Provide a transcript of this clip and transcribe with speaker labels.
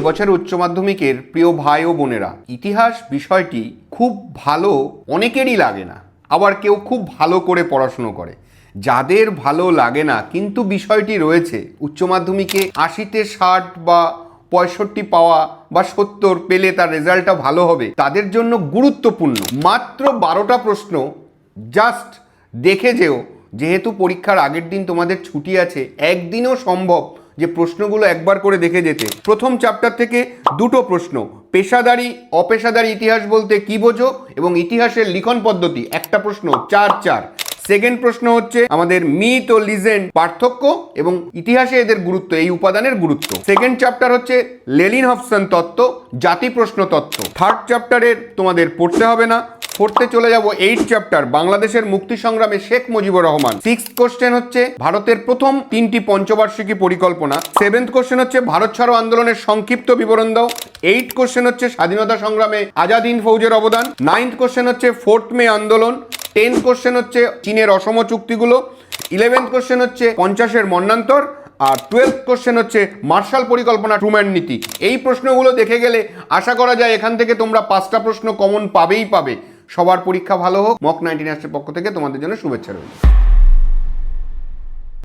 Speaker 1: এবছর উচ্চ মাধ্যমিকের প্রিয় ভাই ও বোনেরা, ইতিহাস বিষয়টি খুব ভালো অনেকেরই লাগে না, আবার কেউ খুব ভালো করে পড়াশুনো করে। যাদের ভালো লাগে না কিন্তু বিষয়টি রয়েছে, উচ্চ মাধ্যমিকে 80-তে 60 বা 65 পাওয়া বা 70 পেলে তার রেজাল্টটা ভালো হবে, তাদের জন্য গুরুত্বপূর্ণ মাত্র 12টা প্রশ্ন জাস্ট দেখে যেও। যেহেতু পরীক্ষার আগের দিন তোমাদের ছুটি আছে, একদিনও সম্ভব যে প্রশ্নগুলো একবার করে দেখে যেতে। প্রথম চ্যাপ্টার থেকে দুটো প্রশ্ন, পেশাদারি অপেশাদারি ইতিহাস বলতে কি বোঝো এবং ইতিহাসের লিখন পদ্ধতি, একটা প্রশ্ন 4-4। সেকেন্ড প্রশ্ন হচ্ছে আমাদের মিথ ও লিজেন্ড পার্থক্য এবং ইতিহাসে এদের গুরুত্ব, এই উপাদানের গুরুত্ব। সেকেন্ড চ্যাপ্টার হচ্ছে লেনিনহফসন তত্ত্ব, জাতি প্রশ্ন তত্ত্ব। থার্ড চ্যাপ্টারের তোমাদের পড়তে হবে না। ফোর্থে চলে যাব 8 চ্যাপ্টার, বাংলাদেশের মুক্তি সংগ্রামে শেখ মুজিবুর রহমান। 6th কোশ্চেন হচ্ছে ভারতের প্রথম 3টি পঞ্চবার্ষিকী পরিকল্পনা। 7th কোশ্চেন হচ্ছে ভারত ছাড়ো আন্দোলনের সংক্ষিপ্ত বিবরণ দাও। 8th কোশ্চেন হচ্ছে স্বাধীনতা সংগ্রামে আজাদ হিন্দ ফৌজের অবদান। 9th কোশ্চেন হচ্ছে 4th মে আন্দোলন। 10th কোশ্চেন হচ্ছে চীনের অসম চুক্তিগুলো। 11th কোশ্চেন হচ্ছে 50-এর মন্বন্তর। আর 12th কোশ্চেন হচ্ছে মার্শাল পরিকল্পনা, ট্রুম্যান নীতি। এই প্রশ্নগুলো দেখে গেলে আশা করা যায় এখান থেকে তোমরা 5টা প্রশ্ন কমন পাবেই পাবে। সবার পরীক্ষা ভালো হোক। মক 19 পক্ষ থেকে তোমাদের জন্য শুভেচ্ছা রইল।